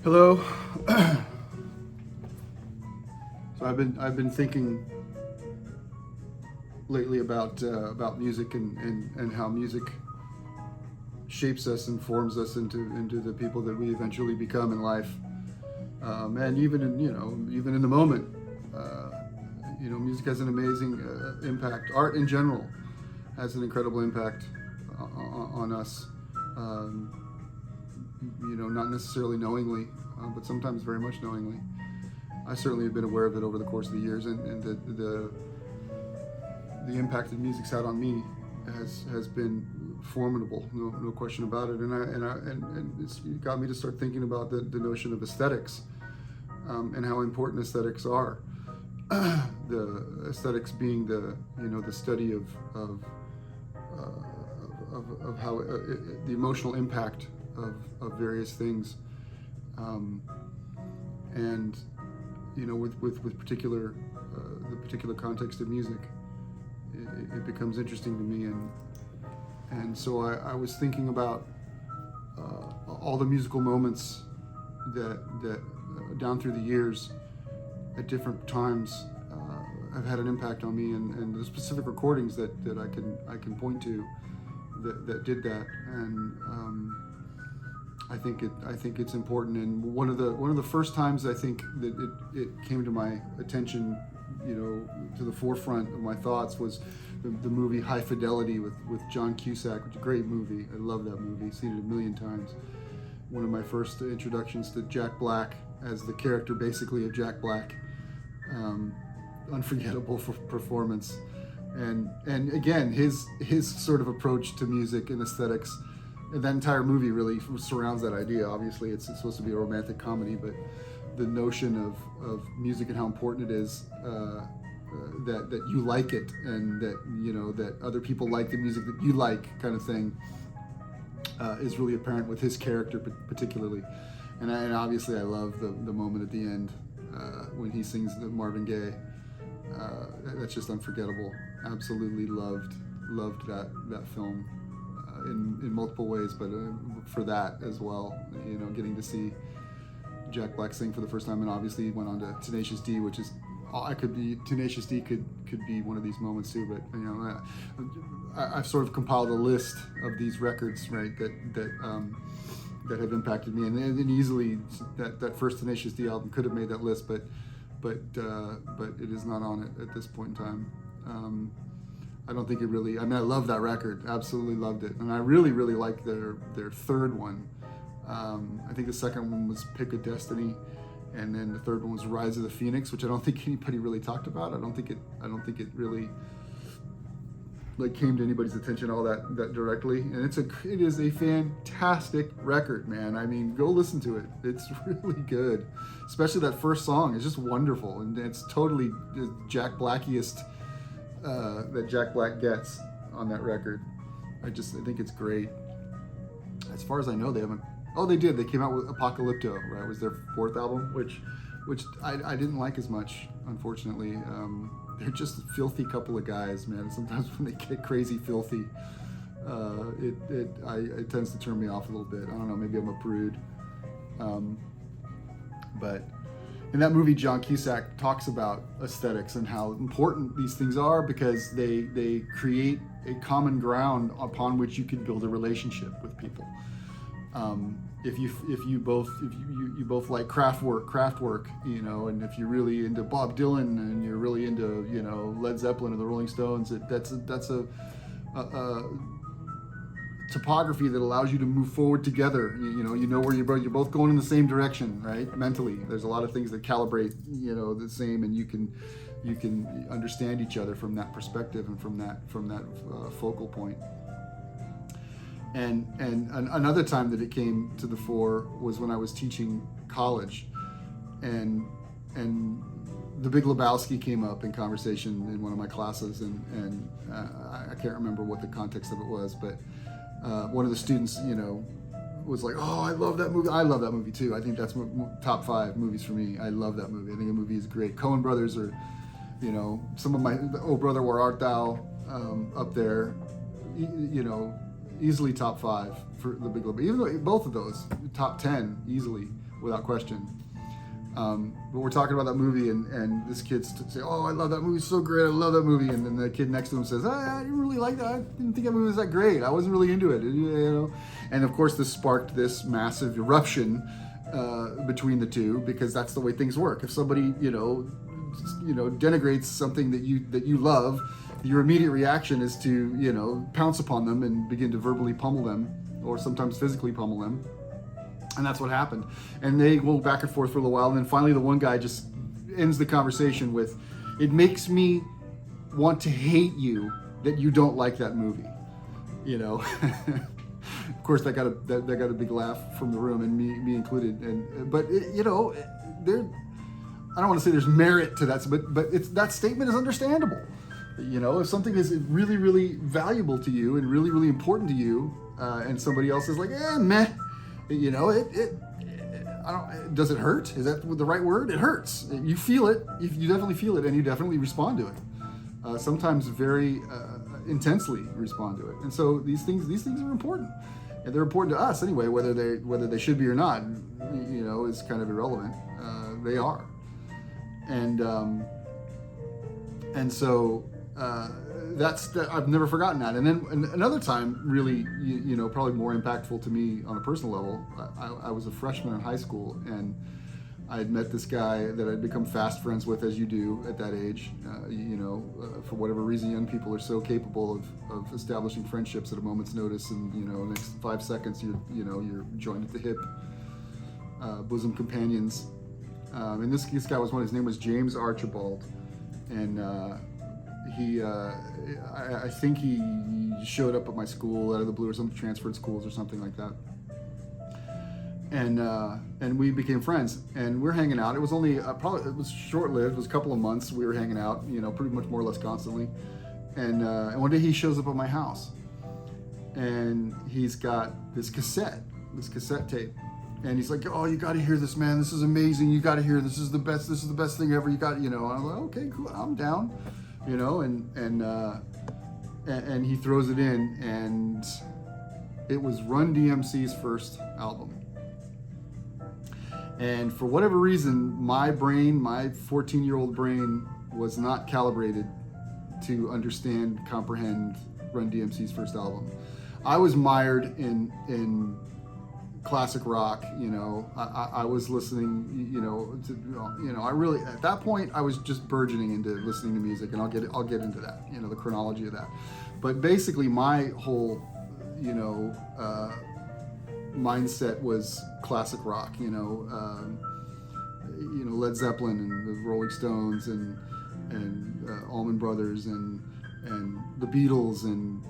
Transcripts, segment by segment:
Hello. So I've been thinking lately about music and how music shapes us and forms us into the people that we eventually become in life. And even in the moment, music has an amazing impact. Art in general has an incredible impact on us. Um, not necessarily knowingly, but sometimes very much knowingly. I certainly have been aware of it over the course of the years, and the impact that music's had on me has been formidable, no question about it. And it's got me to start thinking about the notion of aesthetics, and how important aesthetics are. The aesthetics being the study of how the emotional impact of various things, and with particular the particular context of music, it becomes interesting to me, and so I was thinking about all the musical moments that down through the years at different times have had an impact on me, and the specific recordings that I can point to that did that. And I think it's important. And one of the first times I think that it came to my attention, to the forefront of my thoughts, was the movie High Fidelity with John Cusack, which is a great movie. I love that movie. I've seen it a million times. One of my first introductions to Jack Black as the character, basically, of Jack Black. Unforgettable performance, and again his sort of approach to music and aesthetics. And that entire movie really surrounds that idea. Obviously, it's supposed to be a romantic comedy, but the notion of music and how important it is, that you like it, and that other people like the music that you like, kind of thing, is really apparent with his character particularly. And obviously I love the moment at the end when he sings the Marvin Gaye. That's just unforgettable. Absolutely loved that film in multiple ways, but for that as well, getting to see Jack Black sing for the first time. And obviously he went on to Tenacious D, which is Tenacious D could be one of these moments too. But I've sort of compiled a list of these records, right, that have impacted me, and easily that first Tenacious D album could have made that list, but it is not on it at this point in time. I don't think it really. I love that record, absolutely loved it, and I really liked their third one. I think the second one was Pick a Destiny, and then the third one was Rise of the Phoenix, which I don't think anybody really talked about. I don't think it really came to anybody's attention all that directly. And it is a fantastic record, man. I mean, go listen to it. It's really good, especially that first song is just wonderful, and it's totally Jack Blackiest that Jack Black gets on that record. I think it's great. As far as I know, they haven't. Oh, they did. They came out with Apocalypto, right? It was their fourth album, which I didn't like as much, unfortunately. They're just a filthy couple of guys, man. Sometimes when they get crazy filthy, it tends to turn me off a little bit. I don't know, maybe I'm a prude. But in that movie, John Cusack talks about aesthetics and how important these things are, because they create a common ground upon which you can build a relationship with people. If you both like Kraftwerk, and if you're really into Bob Dylan and you're really into Led Zeppelin or the Rolling Stones, that's a topography that allows you to move forward together. Where you're both going in the same direction, right? Mentally, there's a lot of things that calibrate the same, and you can understand each other from that perspective and from that focal point. And another time that it came to the fore was when I was teaching college, and The Big Lebowski came up in conversation in one of my classes, and I can't remember what the context of it was, but one of the students, was like, "Oh, I love that movie." I love that movie too. I think that's top 5 movies for me. I love that movie. I think the movie is great. Coen Brothers are, some of my "Oh Brother, Where Art Thou" up there, easily top 5 for The Big Lebowski. Even though both of those top 10 easily without question. But we're talking about that movie, and this kid's say, "Oh, I love that movie, so great, I love that movie," and then the kid next to him says, "I didn't really like that. I didn't think that movie was that great. I wasn't really into it." And of course, this sparked this massive eruption between the two, because that's the way things work. If somebody denigrates something that you love, your immediate reaction is to pounce upon them and begin to verbally pummel them, or sometimes physically pummel them. And that's what happened. And they go back and forth for a little while, and then finally the one guy just ends the conversation with, "It makes me want to hate you that you don't like that movie." Of course, that got a big laugh from the room, and me included. But there, I don't want to say there's merit to that, but that statement is understandable. If something is really, really valuable to you and really, really important to you, and somebody else is like, meh. Does it hurt? Is that the right word? It hurts. You feel it. You definitely feel it, and you definitely respond to it. Sometimes very intensely respond to it. And so these things are important, and they're important to us anyway. Whether they should be or not, is kind of irrelevant. They are, and so. I've never forgotten that. And then another time, really, probably more impactful to me on a personal level. I was a freshman in high school, and I had met this guy that I'd become fast friends with, as you do at that age. For whatever reason, young people are so capable of establishing friendships at a moment's notice, and next 5 seconds you're joined at the hip, bosom companions. And this guy was one. His name was James Archibald, and. I think he showed up at my school out of the blue, or some transferred schools or something like that. And we became friends, and we're hanging out. It was only it was short-lived. It was a couple of months. We were hanging out, pretty much more or less constantly. And one day he shows up at my house, and he's got this cassette tape. And he's like, "Oh, you got to hear this, man. This is amazing. You got to hear this. This is the best. This is the best thing ever. You got, And I'm like, "Okay, cool. I'm down." And he throws it in, and it was Run DMC's first album. And for whatever reason, my 14-year-old brain, was not calibrated to understand, comprehend Run DMC's first album. I was mired in classic rock. I was listening, I really, at that point, I was just burgeoning into listening to music, and I'll get into that, the chronology of that. But basically my whole, mindset was classic rock, Led Zeppelin and the Rolling Stones and Allman Brothers and the Beatles, and,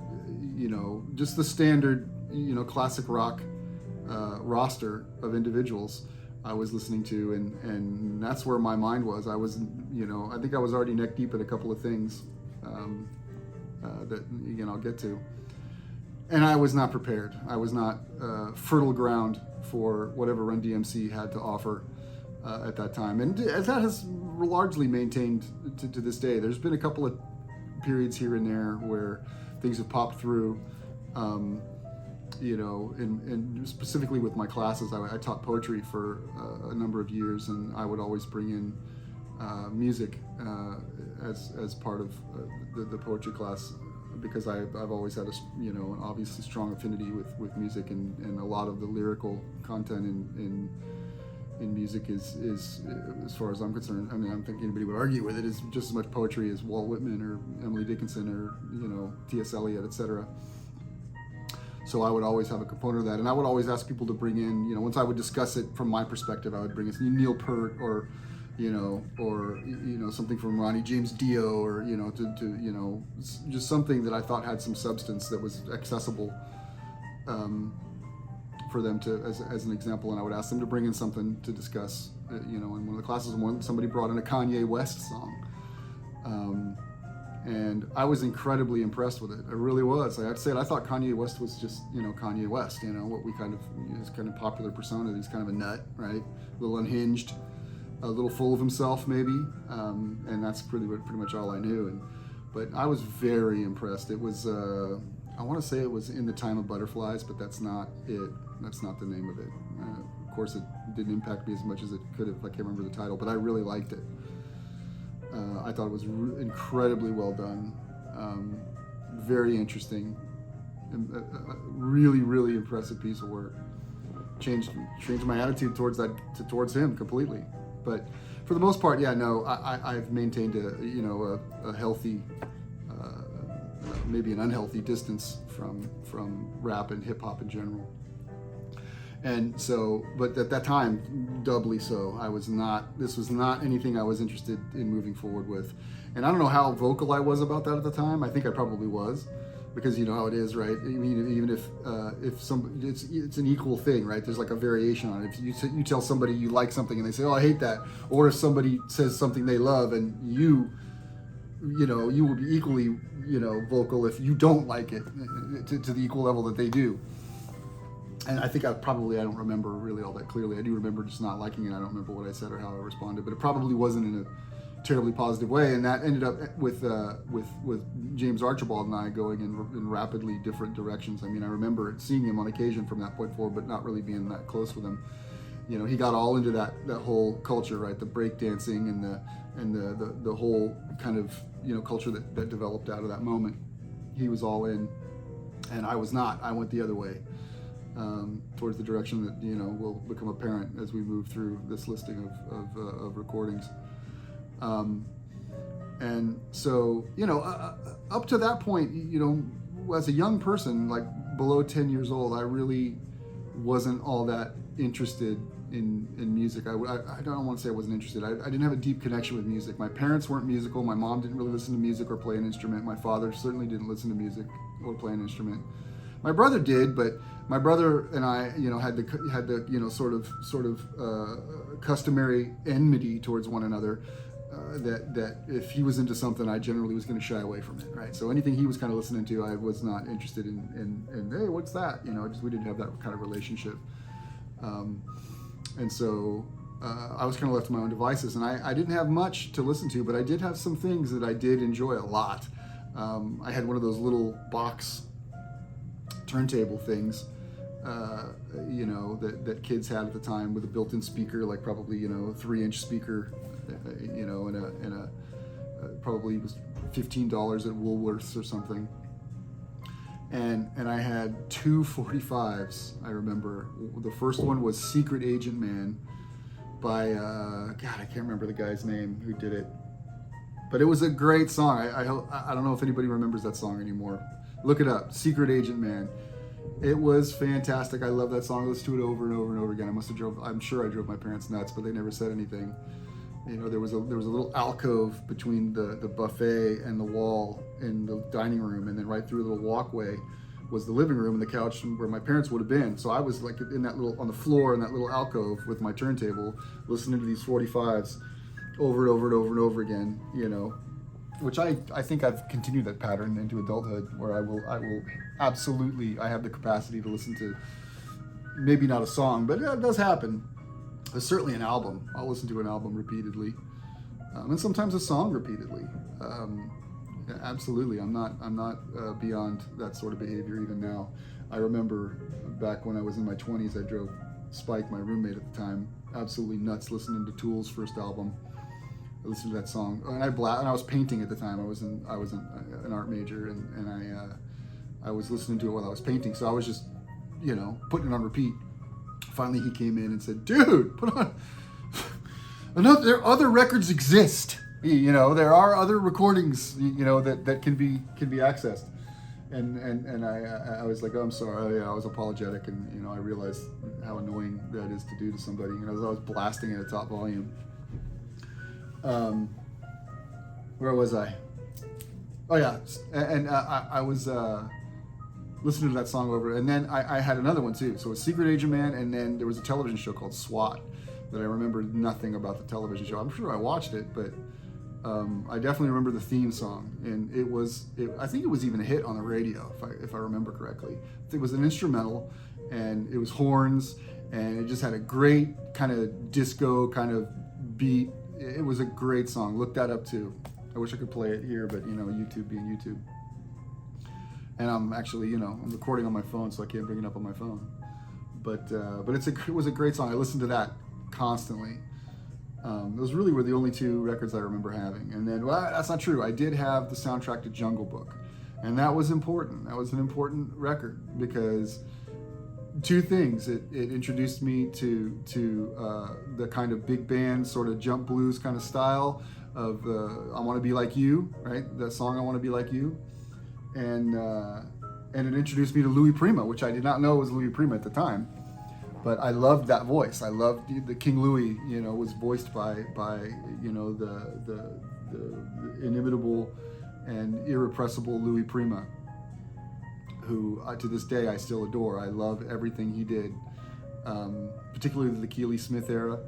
just the standard, classic rock roster of individuals I was listening to, and that's where my mind was. I was, I think I was already neck deep in a couple of things that again I'll get to, and I was not prepared. I was not fertile ground for whatever Run DMC had to offer at that time, and that has largely maintained to this day. There's been a couple of periods here and there where things have popped through. And specifically with my classes, I taught poetry for a number of years, and I would always bring in music as part of the poetry class, because I've always had an obviously strong affinity with music, and a lot of the lyrical content in music is, as far as I'm concerned, I don't think anybody would argue with it, is just as much poetry as Walt Whitman or Emily Dickinson or T.S. Eliot, etc. So I would always have a component of that, and I would always ask people to bring in, once I would discuss it from my perspective, I would bring in Neil Peart or something from Ronnie James Dio, or just something that I thought had some substance that was accessible for them to, as an example, and I would ask them to bring in something to discuss. In one of the classes, somebody brought in a Kanye West song. And I was incredibly impressed with it. I really was. I'd say I thought Kanye West was just, Kanye West, what we kind of, his kind of popular persona. He's kind of a nut, right? A little unhinged, a little full of himself, maybe. And that's pretty much all I knew. But I was very impressed. It was, I want to say it was In the Time of Butterflies, but that's not it. That's not the name of it. Of course, didn't impact me as much as it could have. I can't remember the title, but I really liked it. I thought it was incredibly well done, very interesting, really, really impressive piece of work. Changed my attitude towards him completely. But for the most part, yeah, no, I've maintained a healthy, maybe an unhealthy distance from rap and hip hop in general. And so, but at that time, doubly so. This was not anything I was interested in moving forward with. And I don't know how vocal I was about that at the time. I think I probably was, because you know how it is, right? I mean, even if it's an equal thing, right? There's like a variation on it. If you tell somebody you like something and they say, "Oh, I hate that," or if somebody says something they love and you will be equally, vocal if you don't like it to the equal level that they do. And I think I don't remember really all that clearly. I do remember just not liking it. I don't remember what I said or how I responded, but it probably wasn't in a terribly positive way. And that ended up with James Archibald and I going in rapidly different directions. I mean, I remember seeing him on occasion from that point forward, but not really being that close with him. He got all into that whole culture, right? The breakdancing and the whole kind of culture that developed out of that moment. He was all in, and I was not. I went the other way. Towards the direction that will become apparent as we move through this listing of recordings, and so up to that point, as a young person, like below 10 years old, I really wasn't all that interested in music. I don't want to say I wasn't interested. I didn't have a deep connection with music. My parents weren't musical. My mom didn't really listen to music or play an instrument. My father certainly didn't listen to music or play an instrument. My brother did, but my brother and I, had the sort of customary enmity towards one another. That if he was into something, I generally was going to shy away from it, right? So anything he was kind of listening to, I was not interested in. Hey, what's that? We didn't have that kind of relationship, and so I was kind of left to my own devices, and I didn't have much to listen to, but I did have some things that I did enjoy a lot. I had one of those little box turntable things, that kids had at the time, with a built-in speaker, like probably 3-inch speaker, and a probably was $15 at Woolworths or something. And I had two 45s. I remember the first one was "Secret Agent Man" by I can't remember the guy's name who did it, but it was a great song. I don't know if anybody remembers that song anymore. Look it up, "Secret Agent Man." It was fantastic. I love that song. I listened to it over and over and over again. I'm sure I drove my parents nuts, but they never said anything. There was a little alcove between the buffet and the wall in the dining room, and then right through a little walkway was the living room and the couch where my parents would have been. So I was like on the floor in that little alcove with my turntable, listening to these 45s over and over and over and over again, which I think I've continued that pattern into adulthood, where I will absolutely, I have the capacity to listen to, maybe not a song, but it does happen. There's certainly an album. I'll listen to an album repeatedly, and sometimes a song repeatedly. Absolutely, I'm not beyond that sort of behavior even now. I remember back when I was in my 20s, I drove Spike, my roommate at the time, absolutely nuts listening to Tool's first album. I listened to that song, and I was painting at the time. I was an art major, and I was listening to it while I was painting. So I was just, putting it on repeat. Finally, he came in and said, "Dude, put on. Other records exist. There are other recordings. That can be accessed." And I was like, "Oh, I'm sorry. Oh, yeah, I was apologetic." And I realized how annoying that is to do to somebody. I was blasting it at top volume. Where was I? Oh yeah, and I was listening to that song over, and then I had another one too. So it was "Secret Agent Man," and then there was a television show called SWAT that I remember nothing about the television show. I'm sure I watched it, but I definitely remember the theme song, and I think it was even a hit on the radio, if I remember correctly. It was an instrumental, and it was horns, and it just had a great kind of disco kind of beat. It was a great song. Look that up too. I wish I could play it here, but YouTube being YouTube. And I'm actually, I'm recording on my phone, so I can't bring it up on my phone. But it was a great song. I listened to that constantly. Those really were the only two records I remember having. And then, well, that's not true. I did have the soundtrack to Jungle Book, and that was important. That was an important record because two things. It introduced me to the kind of big band sort of jump blues kind of style of I Want to Be Like You, right? That song I Want to Be Like You, and it introduced me to Louis Prima, which I did not know was Louis Prima at the time. But I loved that voice. I loved the King Louis. Was voiced by the inimitable and irrepressible Louis Prima, who to this day I still adore. I love everything he did, particularly the Keely Smith era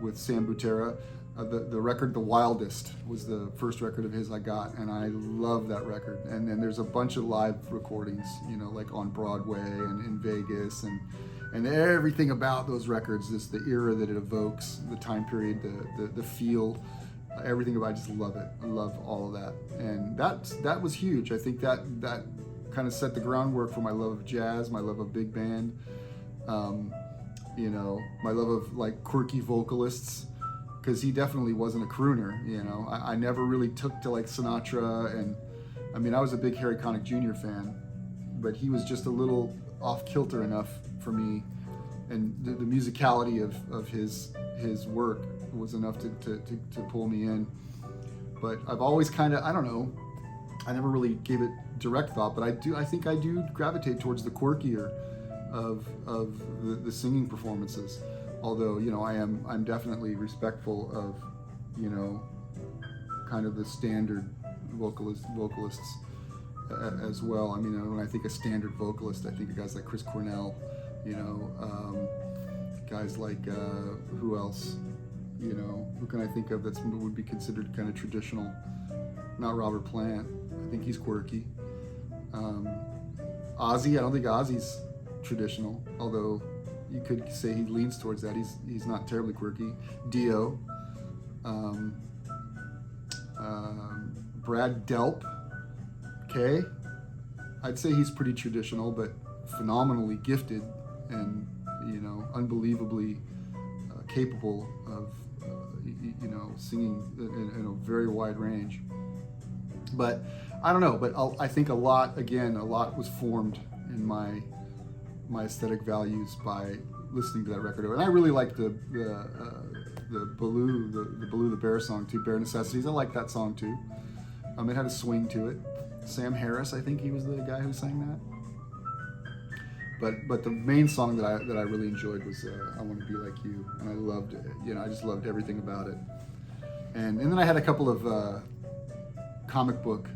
with Sam Butera. The record The Wildest was the first record of his I got, and I love that record. And then there's a bunch of live recordings, like on Broadway and in Vegas, and everything about those records, just the era that it evokes, the time period, the feel, everything about it. I just love it. I love all of that, and that was huge. I think that kind of set the groundwork for my love of jazz, my love of big band, my love of like quirky vocalists, because he definitely wasn't a crooner. I never really took to like Sinatra, and I mean I was a big Harry Connick Jr. fan, but he was just a little off kilter enough for me, and the musicality of his work was enough to pull me in. But I've always kind of, I don't know, I never really gave it direct thought, but I think I do gravitate towards the quirkier of the singing performances. Although I'm definitely respectful of kind of the standard vocalists as well. I mean, when I think of standard vocalist, I think of guys like Chris Cornell, guys like who else? Who can I think of that would be considered kind of traditional? Not Robert Plant. I think he's quirky. Ozzy, I don't think Ozzy's traditional, although you could say he leans towards that. He's not terribly quirky. Dio, Brad Delp, okay, I'd say he's pretty traditional, but phenomenally gifted and unbelievably capable of singing in a very wide range. But I don't know, but I think a lot was formed in my aesthetic values by listening to that record. And I really like the Baloo, the Bear song too, Bare Necessities. I like that song too. It had a swing to it. Sam Harris, I think he was the guy who sang that. But the main song that I really enjoyed was I Want to Be Like You, and I loved it. I just loved everything about it. And then I had a couple of comic book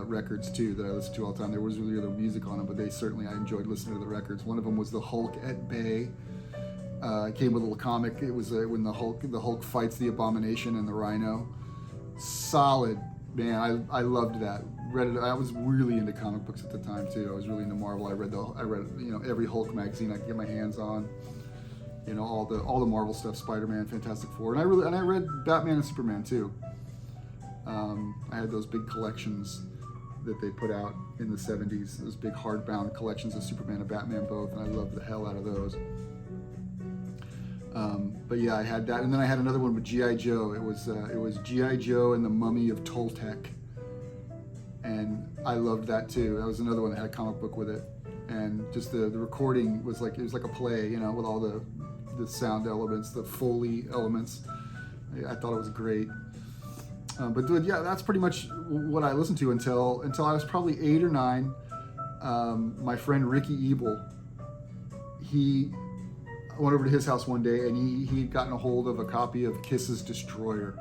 records too that I listened to all the time. There was really no music on them, but I enjoyed listening to the records. One of them was The Hulk at Bay. It came with a little comic. It was when the Hulk fights the Abomination and the Rhino. Solid, man. I loved that. Read it. I was really into comic books at the time too. I was really into Marvel. I read every Hulk magazine I could get my hands on. All the Marvel stuff, Spider-Man, Fantastic Four, and I read Batman and Superman too. I had those big collections that they put out in the 70s, those big hardbound collections of Superman and Batman both, and I loved the hell out of those. But yeah, I had that, and then I had another one with G.I. Joe. It was G.I. Joe and the Mummy of Toltec, and I loved that too. That was another one that had a comic book with it, and just the recording was like a play, with all the sound elements, the Foley elements. I thought it was great. But yeah, that's pretty much what I listened to until I was probably 8 or 9. My friend Ricky Ebel, I went over to his house one day, and he had gotten a hold of a copy of Kiss's Destroyer.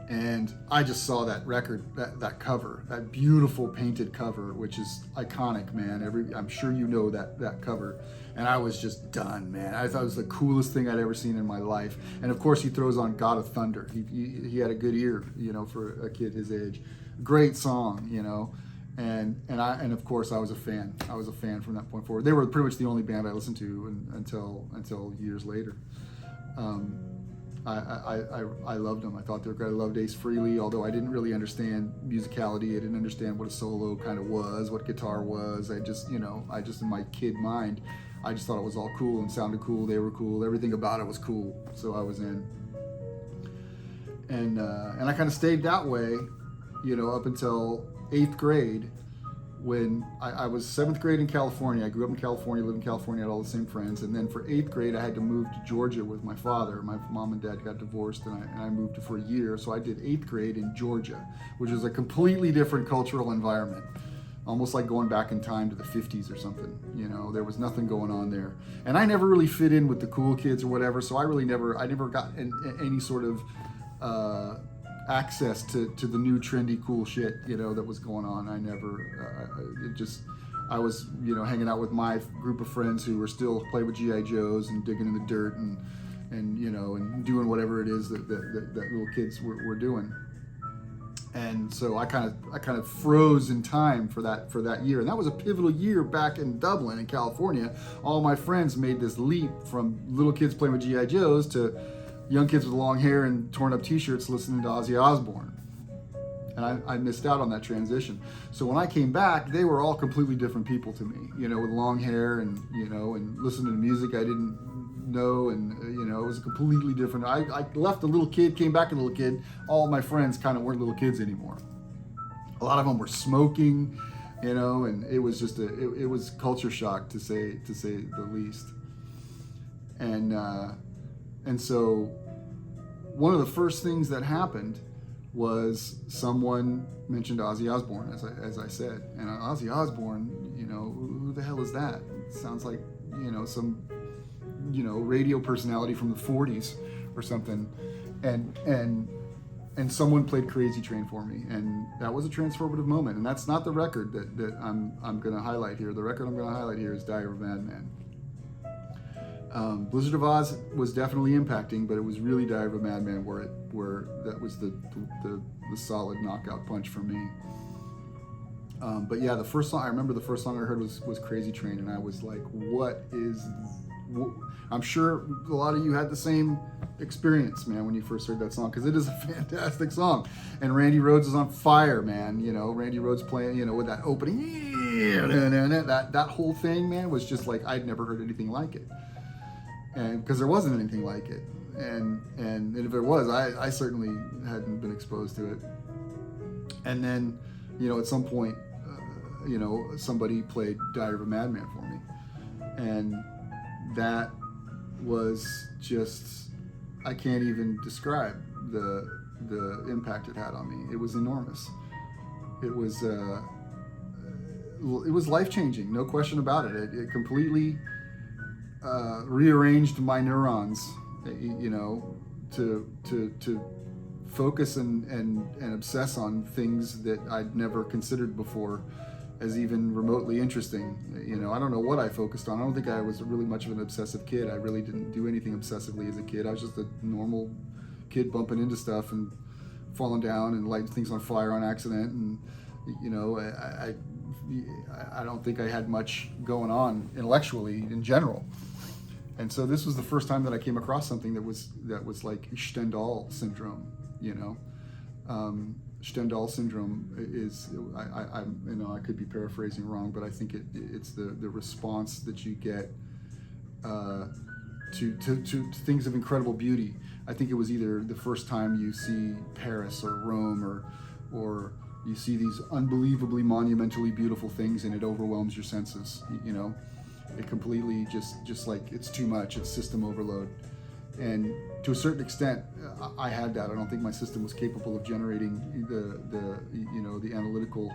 And I just saw that record, that cover, that beautiful painted cover, which is iconic, man. I'm sure you know that cover. And I was just done, man. I thought it was the coolest thing I'd ever seen in my life. And of course, he throws on God of Thunder. He had a good ear, for a kid his age. Great song, And of course, I was a fan. I was a fan from that point forward. They were pretty much the only band I listened to until years later. I loved them. I thought they were great. I loved Ace Frehley, although I didn't really understand musicality. I didn't understand what a solo kind of was, what guitar was. I just in my kid mind, I just thought it was all cool and sounded cool. They were cool. Everything about it was cool. So I was in. And I kind of stayed that way, up until 8th grade, when I was 7th grade in California. I grew up in California, lived in California, had all the same friends. And then for 8th grade, I had to move to Georgia with my father. My mom and dad got divorced, and I moved for a year. So I did 8th grade in Georgia, which was a completely different cultural environment. Almost like going back in time to the 50s or something. There was nothing going on there. And I never really fit in with the cool kids or whatever. So I never got any sort of access to the new trendy cool shit that was going on. I was hanging out with my group of friends who were still playing with GI Joes and digging in the dirt and doing whatever it is that little kids were doing. And so I kind of froze in time for that year, and that was a pivotal year back in Dublin in California. All my friends made this leap from little kids playing with GI Joes to young kids with long hair and torn up t-shirts listening to Ozzy Osbourne. And I missed out on that transition. So when I came back, they were all completely different people to me, with long hair and listening to music I didn't know. And, it was completely different. I left a little kid, came back a little kid. All of my friends kind of weren't little kids anymore. A lot of them were smoking, and it was just it was culture shock to say the least. And so one of the first things that happened was someone mentioned Ozzy Osbourne, as I said. And Ozzy Osbourne, who the hell is that? It sounds like, some, radio personality from the 40s or something. And someone played Crazy Train for me. And that was a transformative moment. And that's not the record that I'm going to highlight here. The record I'm going to highlight here is Diary of a Madman. Blizzard of Oz was definitely impacting, but it was really Diary of a Madman where that was the solid knockout punch for me. But yeah, I remember the first song I heard was Crazy Train, and I was like, I'm sure a lot of you had the same experience, man, when you first heard that song, because it is a fantastic song. And Randy Rhoads is on fire, man. Randy Rhoads playing, with that opening, that whole thing, man, was just like, I'd never heard anything like it. And because there wasn't anything like it, and if there was, I certainly hadn't been exposed to it. And then, at some point, somebody played Diary of a Madman for me, and that was just, I can't even describe the impact it had on me. It was enormous. It was life-changing, no question about it. It completely rearranged my neurons, to focus and obsess on things that I'd never considered before as even remotely interesting. I don't know what I focused on. I don't think I was really much of an obsessive kid. I really didn't do anything obsessively as a kid. I was just a normal kid bumping into stuff and falling down and lighting things on fire on accident. And, I don't think I had much going on intellectually in general. And so this was the first time that I came across something that was like Stendhal syndrome. Stendhal syndrome is, I could be paraphrasing wrong, but I think it's the response that you get to things of incredible beauty. I think it was either the first time you see Paris or Rome or you see these unbelievably monumentally beautiful things and it overwhelms your senses. It completely just like, it's too much. It's system overload. And to a certain extent, I had that. I don't think my system was capable of generating the analytical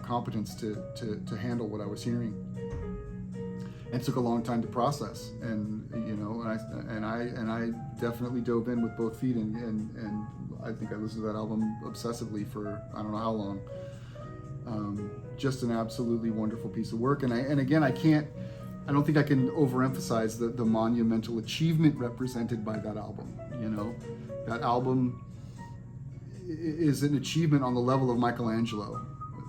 competence to handle what I was hearing. And it took a long time to process. And I definitely dove in with both feet, and I think I listened to that album obsessively for I don't know how long. Just an absolutely wonderful piece of work. And again, I don't think I can overemphasize the monumental achievement represented by that album. That album is an achievement on the level of Michelangelo,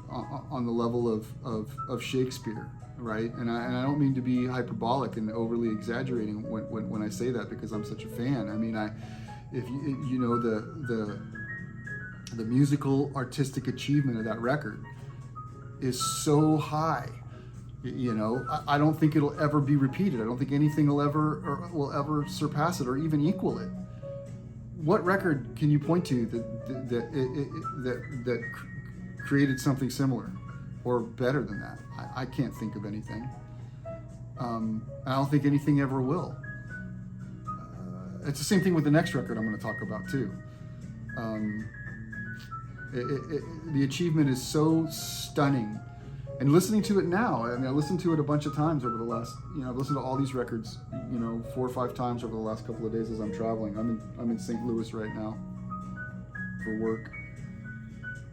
on the level of Shakespeare, right? And I don't mean to be hyperbolic and overly exaggerating when I say that, because I'm such a fan. I mean, the musical artistic achievement of that record is so high You know, I don't think it'll ever be repeated. I don't think anything will ever surpass it or even equal it. What record can you point to that created something similar or better than that? I can't think of anything. I don't think anything ever will. It's the same thing with the next record I'm going to talk about too. The achievement is so stunning. And listening to it now, I mean, I listened to it a bunch of times over the last, I've listened to all these records, 4 or 5 times over the last couple of days as I'm traveling. I'm in St. Louis right now for work,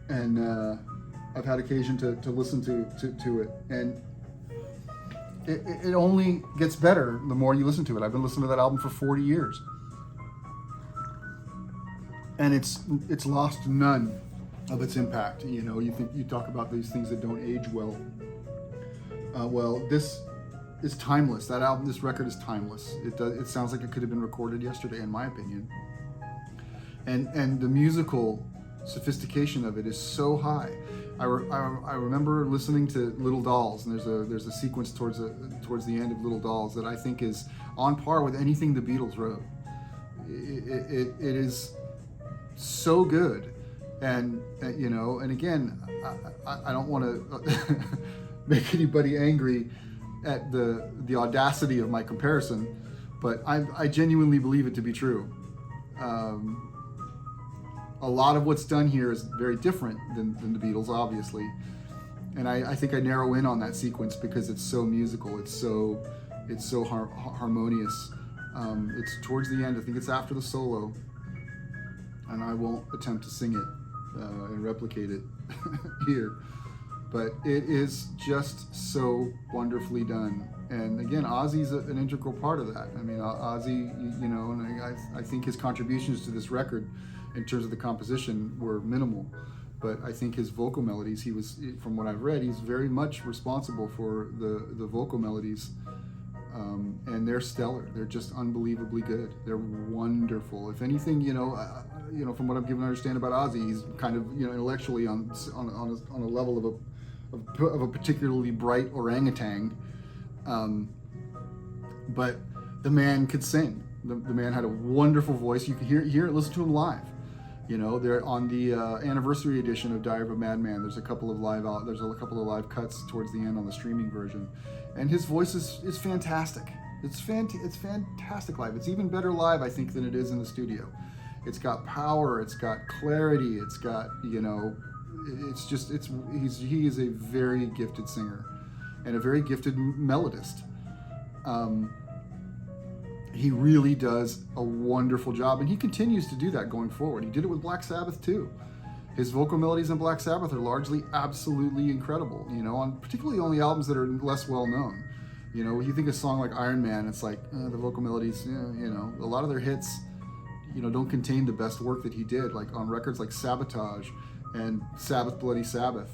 and I've had occasion to listen to it, and it only gets better the more you listen to it. I've been listening to that album for 40 years, and it's lost none of its impact. You talk about these things that don't age well. Well, this is timeless. This record is timeless. It sounds like it could have been recorded yesterday, in my opinion. And the musical sophistication of it is so high. I remember listening to Little Dolls, and there's a sequence towards the end of Little Dolls that I think is on par with anything the Beatles wrote. It is so good. And again, I don't want to make anybody angry at the audacity of my comparison, but I genuinely believe it to be true. A lot of what's done here is very different than the Beatles, obviously, and I think I narrow in on that sequence because it's so musical, it's so harmonious. It's towards the end. I think it's after the solo, and I won't attempt to sing it and replicate it here, but it is just so wonderfully done. And again, Ozzy's an integral part of that. I mean, Ozzy, and I think his contributions to this record in terms of the composition were minimal, but I think his vocal melodies, from what I've read, he's very much responsible for the vocal melodies, and they're stellar. They're just unbelievably good. They're wonderful. If anything, from what I'm given to understand about Ozzy, he's kind of, intellectually on a level of a particularly bright orangutan, but the man could sing. The man had a wonderful voice. You could hear it, listen to him live. They're on the anniversary edition of Diary of a Madman. There's a couple of live cuts towards the end on the streaming version, and his voice is fantastic. It's fantastic live. It's even better live, I think, than it is in the studio. It's got power. It's got clarity. It's got he is a very gifted singer, and a very gifted melodist. He really does a wonderful job, and he continues to do that going forward. He did it with Black Sabbath too. His vocal melodies in Black Sabbath are largely absolutely incredible, particularly on the albums that are less well known. You think a song like Iron Man, it's like the vocal melodies, a lot of their hits, don't contain the best work that he did, like on records like Sabotage and Sabbath Bloody Sabbath.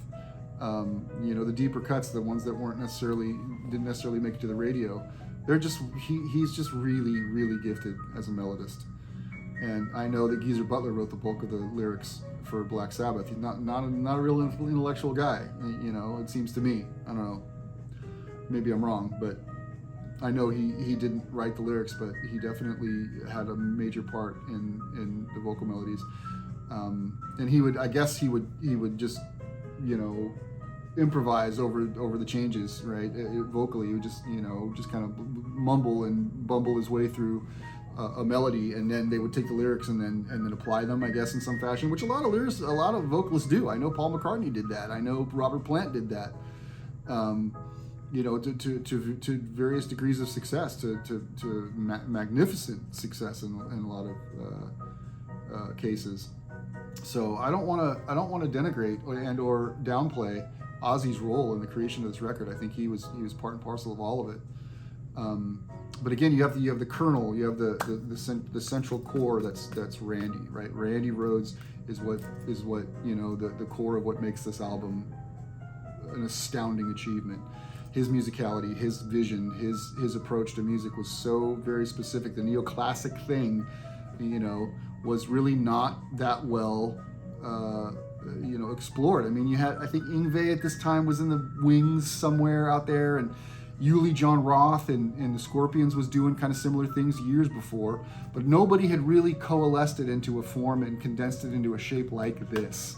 The deeper cuts, the ones that didn't necessarily make it to the radio, he's just really, really gifted as a melodist. And I know that Geezer Butler wrote the bulk of the lyrics for Black Sabbath. He's not a real intellectual guy, it seems to me. I don't know, maybe I'm wrong, but I know he didn't write the lyrics, but he definitely had a major part in the vocal melodies. And he would just, improvise over the changes, right? Vocally, he would just kind of mumble and bumble his way through a melody, and then they would take the lyrics and then apply them, I guess, in some fashion, which a lot of vocalists do. I know Paul McCartney did that. I know Robert Plant did that. To various degrees of success, to magnificent success in a lot of cases. So I don't want to denigrate or downplay Ozzy's role in the creation of this record. I think he was part and parcel of all of it. But again, you have the kernel, you have the central core that's Randy, right? Randy Rhoads is what the core of what makes this album an astounding achievement. His musicality, his vision, his approach to music was so very specific. The neoclassic thing, was really not that well explored. I mean, you had, I think Yngwie at this time was in the wings somewhere out there, and Uli John Roth and the Scorpions was doing kind of similar things years before, but nobody had really coalesced it into a form and condensed it into a shape like this.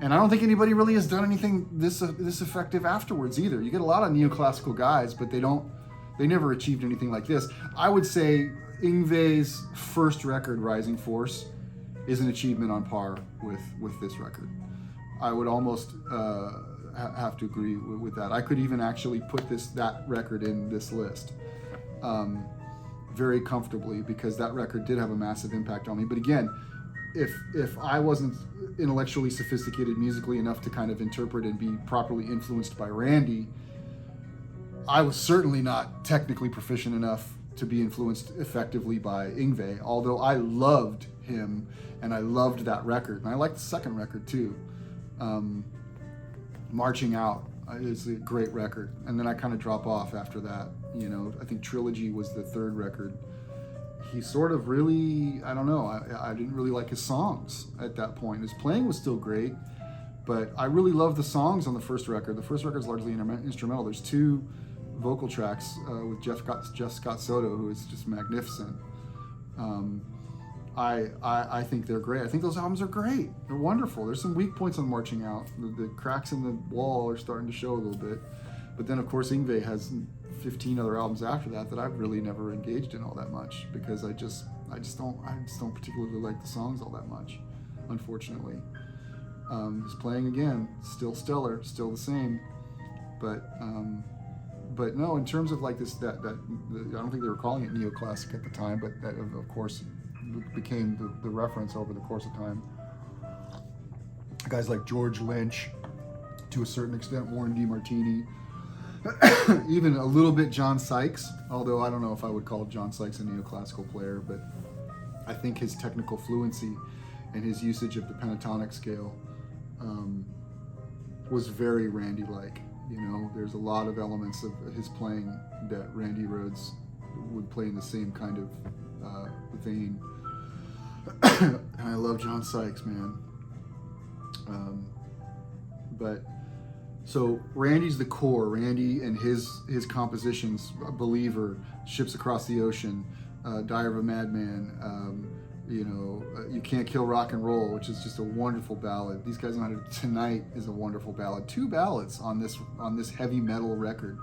And I don't think anybody really has done anything this effective afterwards either. You get a lot of neoclassical guys, but they never achieved anything like this. I would say Yngwie's first record, Rising Force, is an achievement on par with this record. I would almost have to agree with that. I could even actually put that record in this list very comfortably, because that record did have a massive impact on me. But again, if I wasn't intellectually sophisticated musically enough to kind of interpret and be properly influenced by Randy, I was certainly not technically proficient enough to be influenced effectively by Yngwie, although I loved him and I loved that record. And I liked the second record too. Marching Out is a great record. And then I kind of drop off after that. I think Trilogy was the third record. He sort of really, I don't know, I didn't really like his songs at that point. His playing was still great, but I really loved the songs on the first record. The first record is largely instrumental. There's 2 vocal tracks with Jeff Scott Soto, who is just magnificent. I think they're great. I think those albums are great. They're wonderful. There's some weak points on Marching Out. The cracks in the wall are starting to show a little bit. But then, of course, Yngwie has 15 other albums after that I've really never engaged in all that much, because I just don't particularly like the songs all that much, unfortunately. His playing, again, still stellar, still the same, but no, in terms of like this, I don't think they were calling it neoclassic at the time, but that of course became the reference over the course of time. Guys like George Lynch, to a certain extent Warren DeMartini, even a little bit John Sykes, although I don't know if I would call John Sykes a neoclassical player, but I think his technical fluency and his usage of the pentatonic scale was very Randy-like. There's a lot of elements of his playing that Randy Rhoads would play in the same kind of vein. And I love John Sykes, man. So Randy's the core. Randy and his compositions, Believer, Ships Across the Ocean, Diary of a Madman, You Can't Kill Rock and Roll, which is just a wonderful ballad. These guys know how to. Tonight is a wonderful ballad. 2 ballads on this heavy metal record.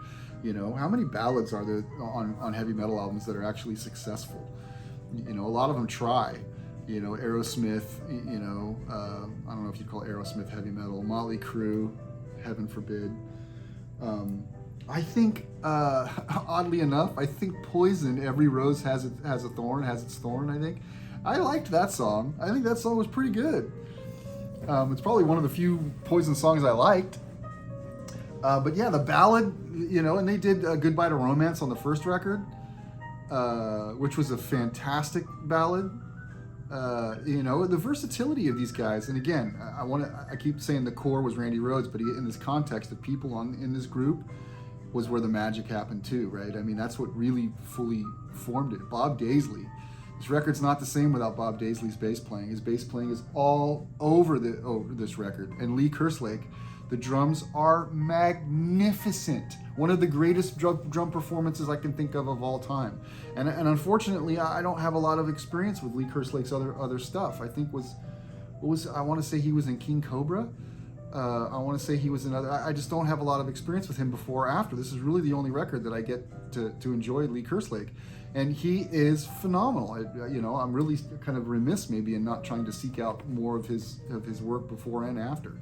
How many ballads are there on heavy metal albums that are actually successful? A lot of them try. Aerosmith. I don't know if you call Aerosmith heavy metal. Motley Crue, heaven forbid. I think, oddly enough, I think Poison, Every Rose Has a Thorn, Has Its Thorn, I think. I liked that song. I think that song was pretty good. It's probably one of the few Poison songs I liked. But yeah, the ballad, and they did Goodbye to Romance on the first record, which was a fantastic ballad. The versatility of these guys, and again, I keep saying the core was Randy Rhoads, but in this context, the people in this group was where the magic happened too, right? I mean, that's what really fully formed it. Bob Daisley. This record's not the same without Bob Daisley's bass playing. His bass playing is all over this record. And Lee Kerslake, the drums are magnificent. One of the greatest drum performances I can think of all time. And unfortunately, I don't have a lot of experience with Lee Kerslake's other stuff. I think I want to say he was in King Cobra. I want to say he was in other. I just don't have a lot of experience with him before or after. This is really the only record that I get to enjoy Lee Kerslake. And he is phenomenal. I'm really kind of remiss maybe in not trying to seek out more of his work before and after.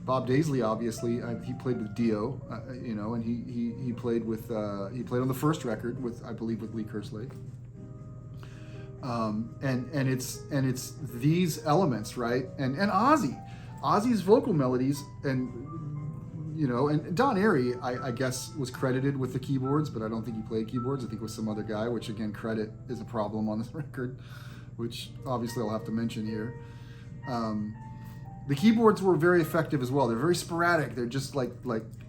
Bob Daisley, obviously, he played with Dio, and he played on the first record with, I believe, with Lee Kerslake. And it's these elements, right? And Ozzy's vocal melodies, and Don Airey, I guess, was credited with the keyboards, but I don't think he played keyboards. I think it was some other guy, which again, credit is a problem on this record, which obviously I'll have to mention here. The keyboards were very effective as well. They're very sporadic. They're just like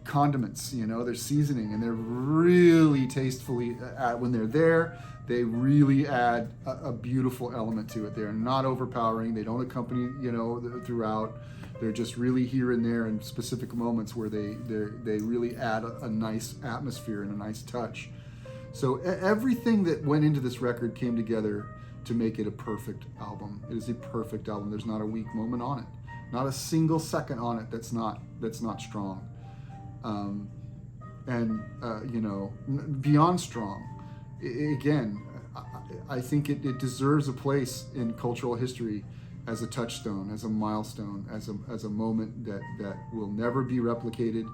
condiments, you know. They're seasoning, and they're really tastefully when they're there. They really add a beautiful element to it. They're not overpowering. They don't accompany, you know, throughout. They're just really here and there in specific moments where they really add a nice atmosphere and a nice touch. So everything that went into this record came together to make it a perfect album. It is a perfect album. There's not a weak moment on it. Not a single second on it that's not strong. You know, beyond strong. Again, I think it deserves a place in cultural history as a touchstone, as a milestone, as a moment that will never be replicated,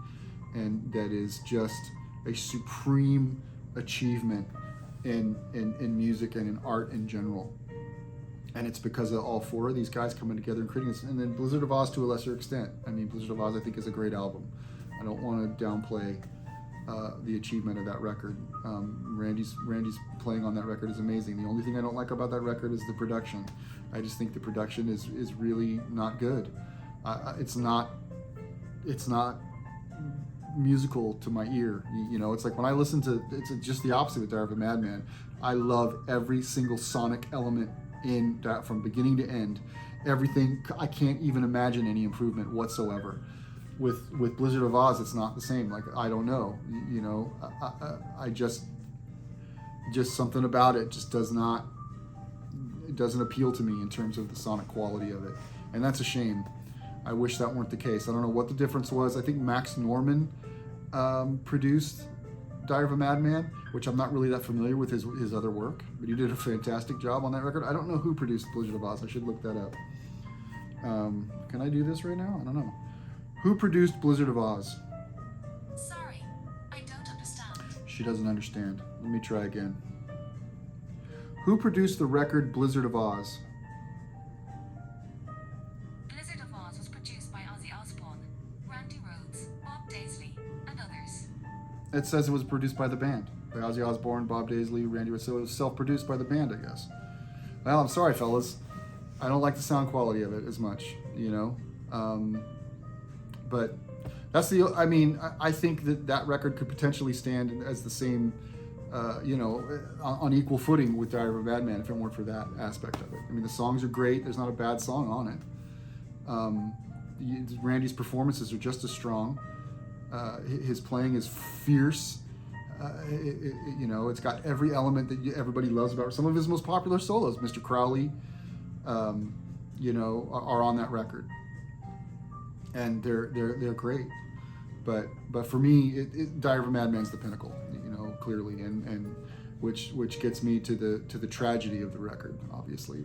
and that is just a supreme achievement in music and in art in general. And it's because of all four of these guys coming together and creating this. And then Blizzard of Oz to a lesser extent. I mean, Blizzard of Oz I think is a great album. I don't want to downplay the achievement of that record. Randy's playing on that record is amazing. The only thing I don't like about that record is the production. I just think the production is really not good. It's not musical to my ear. You know, it's like when I listen to, it's just the opposite with Diary of a Madman. I love every single sonic element in that from beginning to end. Everything, I can't even imagine any improvement whatsoever. With Blizzard of Oz, it's not the same. Like, I don't know, you know, I just something about it just it doesn't appeal to me in terms of the sonic quality of it. And that's a shame. I wish that weren't the case. I don't know what the difference was. I think Max Norman produced Diary of a Madman, which I'm not really that familiar with his other work, but he did a fantastic job on that record. I don't know who produced Blizzard of Oz. I should look that up. Can I do this right now? I don't know. Who produced Blizzard of Oz? Sorry, I don't understand. She doesn't understand. Let me try again. Who produced the record Blizzard of Oz? Blizzard of Oz was produced by Ozzy Osbourne, Randy Rhoads, Bob Daisley, and others. It says it was produced by the band. By Ozzy Osbourne, Bob Daisley, Randy Rhoads. So it was self-produced by the band, I guess. Well, I'm sorry, fellas. I don't like the sound quality of it as much, you know? But that's I think that record could potentially stand as the same, you know, on equal footing with Diary of a Madman if it weren't for that aspect of it. I mean, the songs are great. There's not a bad song on it. Randy's performances are just as strong. His playing is fierce. You know, it's got every element that everybody loves about it. Some of his most popular solos, Mr. Crowley, you know, are on that record. And they're great, but for me, Diary of a Madman's the pinnacle, you know, clearly, and which gets me to the tragedy of the record, obviously,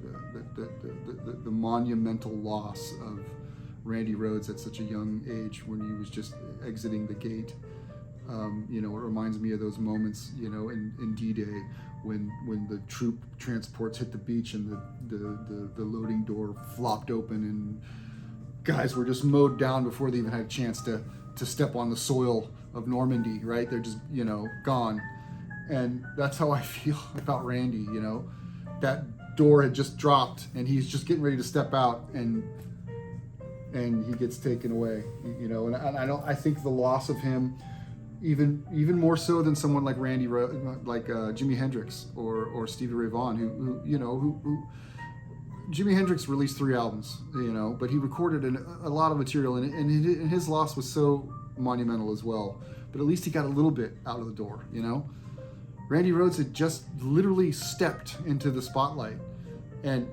the monumental loss of Randy Rhoads at such a young age when he was just exiting the gate. You know, it reminds me of those moments, you know, in D-Day when the troop transports hit the beach and the loading door flopped open and guys were just mowed down before they even had a chance to step on the soil of Normandy, right? They're just, you know, gone. And that's how I feel about Randy, you know. That door had just dropped and he's just getting ready to step out and he gets taken away, you know. And I think the loss of him, even more so than someone like Jimi Hendrix or Stevie Ray Vaughan, who you know, who Jimi Hendrix released 3 albums, you know, but he recorded a lot of material, and his loss was so monumental as well. But at least he got a little bit out of the door, you know. Randy Rhoads had just literally stepped into the spotlight, and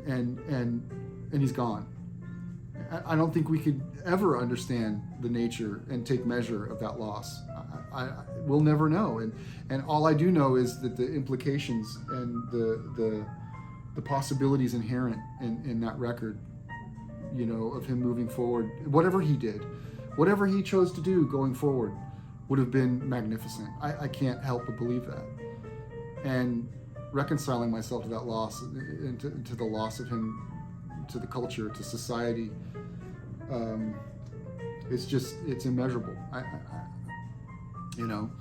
he's gone. I don't think we could ever understand the nature and take measure of that loss. We'll never know, and all I do know is that the implications and the possibilities inherent in that record, you know, of him moving forward, whatever he did, whatever he chose to do going forward would have been magnificent. I can't help but believe that. And reconciling myself to that loss and to the loss of him, to the culture, to society, it's immeasurable. You know.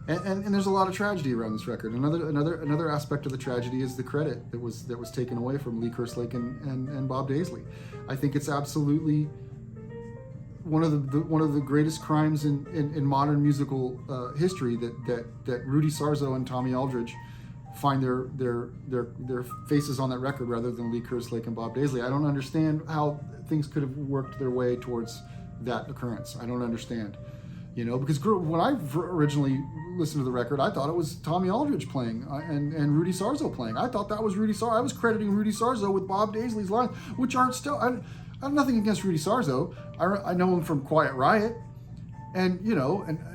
And there's a lot of tragedy around this record. Another aspect of the tragedy is the credit that was taken away from Lee Kerslake and Bob Daisley. I think it's absolutely one of the greatest crimes in modern musical history that Rudy Sarzo and Tommy Aldridge find their faces on that record rather than Lee Kerslake and Bob Daisley. I don't understand how things could have worked their way towards that occurrence. I don't understand, because when I originally listened to the record, I thought it was Tommy Aldridge playing and Rudy Sarzo playing. I thought that was Rudy Sarzo. I was crediting Rudy Sarzo with Bob Daisley's lines, which aren't still. I have nothing against Rudy Sarzo. I know him from Quiet Riot, and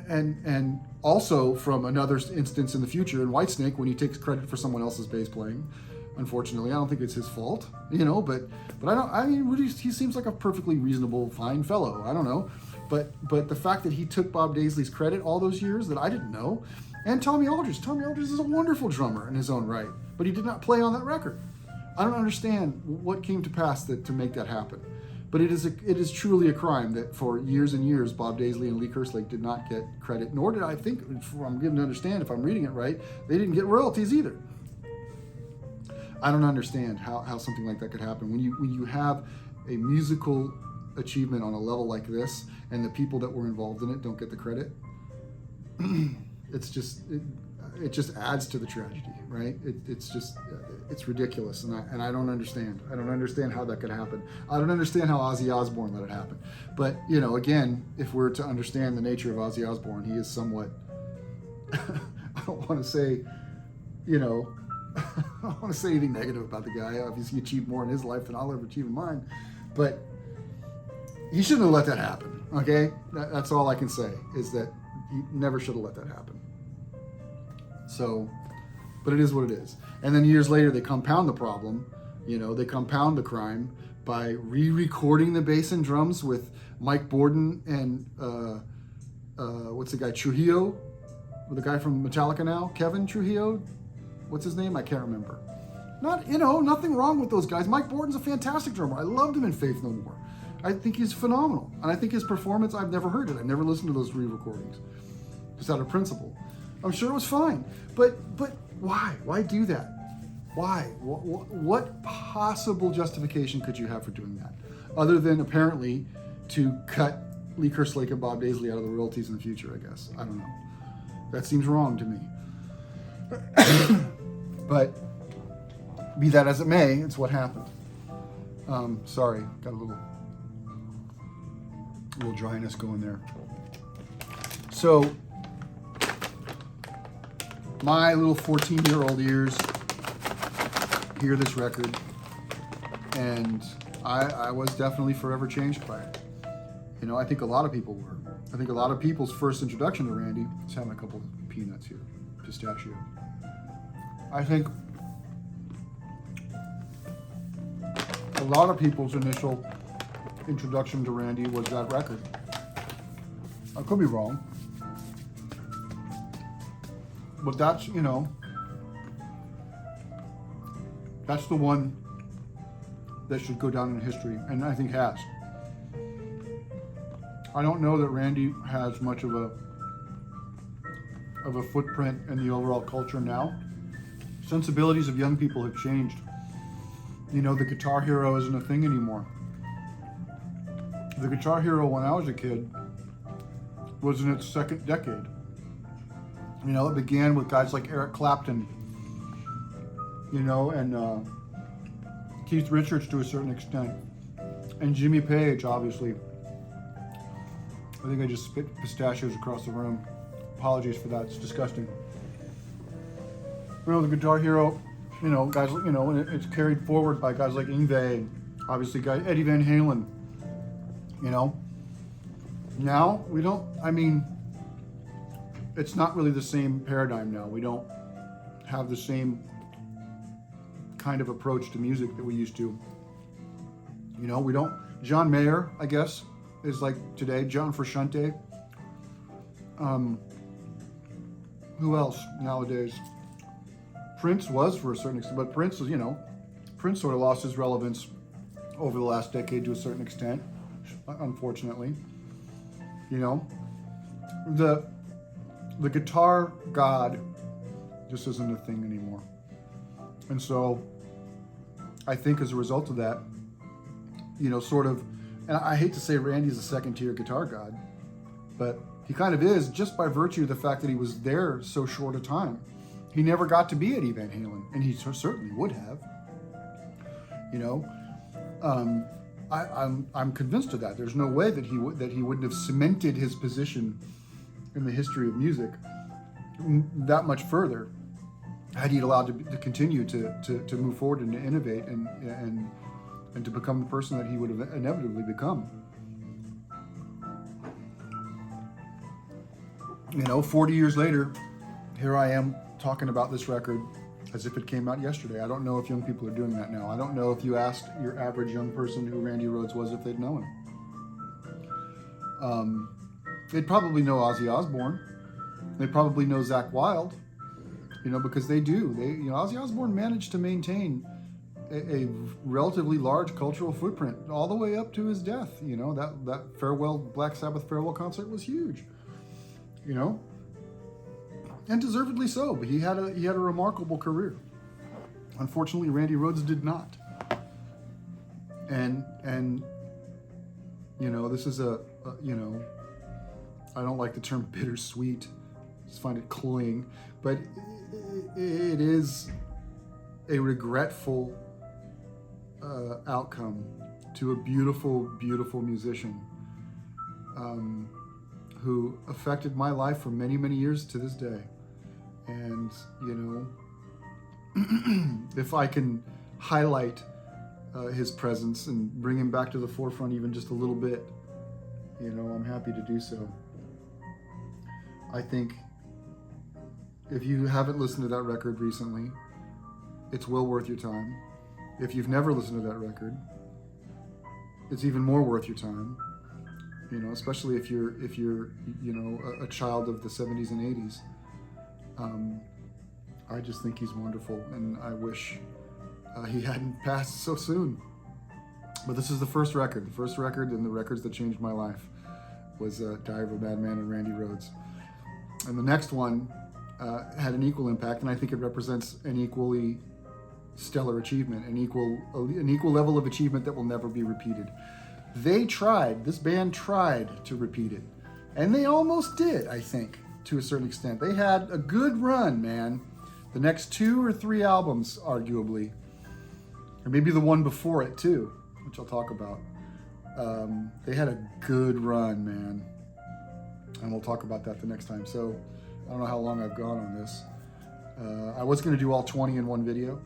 and also from another instance in the future in Whitesnake when he takes credit for someone else's bass playing. Unfortunately, I don't think it's his fault, but I mean, Rudy, he seems like a perfectly reasonable, fine fellow. I don't know, but the fact that he took Bob Daisley's credit all those years that I didn't know, and Tommy Aldridge is a wonderful drummer in his own right, but he did not play on that record. I don't understand what came to pass to make that happen. But it is truly a crime that for years and years, Bob Daisley and Lee Kerslake did not get credit, nor did I think, I'm given to understand, if I'm reading it right, they didn't get royalties either. I don't understand how something like that could happen. When you have a musical achievement on a level like this, and the people that were involved in it don't get the credit, it just adds to the tragedy, right? It's ridiculous, and I don't understand. I don't understand how that could happen. I don't understand how Ozzy Osbourne let it happen. But again, if we're to understand the nature of Ozzy Osbourne, he is somewhat. I don't want to say, I don't want to say anything negative about the guy. Obviously, he achieved more in his life than I'll ever achieve in mine, but he shouldn't have let that happen. Okay, that's all I can say, is that he never should have let that happen. So, but it is what it is. And then years later, they compound the problem. They compound the crime by re-recording the bass and drums with Mike Borden and what's the guy, Trujillo, the guy from Metallica now, Kevin Trujillo. What's his name? I can't remember. Nothing wrong with those guys. Mike Borden's a fantastic drummer. I loved him in Faith No More. I think he's phenomenal. And I think his performance, I've never heard it. I've never listened to those re-recordings, just out of principle. I'm sure it was fine. But why? Why do that? Why? What possible justification could you have for doing that? Other than apparently to cut Lee Kerslake and Bob Daisley out of the royalties in the future, I guess. I don't know. That seems wrong to me. But be that as it may, it's what happened. Sorry, got a little dryness going there. So my little 14-year-old ears hear this record, and I was definitely forever changed by it. I think a lot of people were. I think a lot of people's first introduction to Randy, just having a couple of peanuts here, pistachio. I think a lot of people's initial introduction to Randy was that record. I could be wrong. But that's, that's the one that should go down in history, and I think has. I don't know that Randy has much of a footprint in the overall culture now. Sensibilities of young people have changed. The Guitar Hero isn't a thing anymore. The Guitar Hero, when I was a kid, was in its second decade. It began with guys like Eric Clapton, and Keith Richards to a certain extent, and Jimmy Page, obviously. I think I just spit pistachios across the room. Apologies for that, it's disgusting. The Guitar Hero, guys, and it's carried forward by guys like Yngwie, obviously Eddie Van Halen, Now, we don't, it's not really the same paradigm now. We don't have the same kind of approach to music that we used to. We don't, John Mayer, I guess, is like today, John Frusciante. Who else nowadays? Prince was for a certain extent, but Prince was, Prince sort of lost his relevance over the last decade to a certain extent, unfortunately. The guitar god just isn't a thing anymore. And so I think as a result of that, sort of And I hate to say Randy's a second-tier guitar god, but he kind of is, just by virtue of the fact that he was there so short a time. He never got to be Eddie Van Halen, and he certainly would have. You know, I'm convinced of that. There's no way that he wouldn't have cemented his position in the history of music that much further had he allowed to continue to move forward and to innovate and to become the person that he would have inevitably become. You know, 40 years later, here I am talking about this record as if it came out yesterday. I don't know if young people are doing that now. I don't know if you asked your average young person who Randy Rhoads was, if they'd know him. They'd probably know Ozzy Osbourne. They probably know Zakk Wylde, you know, because they do. Ozzy Osbourne managed to maintain a relatively large cultural footprint all the way up to his death. You know, that Black Sabbath farewell concert was huge. You know, and deservedly so. But he had a remarkable career. Unfortunately, Randy Rhoads did not. And you know, this is a you know, I don't like the term bittersweet. I just find it cloying, but it is a regretful outcome to a beautiful, beautiful musician who affected my life for many, many years to this day. And, you know, if I can highlight his presence and bring him back to the forefront even just a little bit, you know, I'm happy to do so. I think if you haven't listened to that record recently, it's well worth your time. If you've never listened to that record, it's even more worth your time. You know, especially if you're you know, a child of the 70s and 80s. I just think he's wonderful, and I wish he hadn't passed so soon. But this is the first record. The first record, and the records that changed my life was Diary of a Madman and Randy Rhoads. And the next one had an equal impact, and I think it represents an equally stellar achievement, an equal level of achievement that will never be repeated. This band tried to repeat it, and they almost did, I think, to a certain extent. They had a good run, man. The next 2 or 3 albums, arguably, or maybe the one before it too, which I'll talk about. They had a good run, man, and we'll talk about that the next time. So I don't know how long I've gone on this. I was going to do all 20 in one video,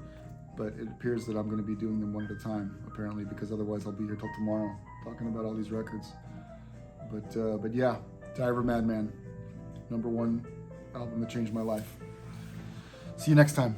but it appears that I'm going to be doing them one at a time, apparently, because otherwise I'll be here till tomorrow talking about all these records. But yeah, Diary of a Madman, #1 album that changed my life. See you next time.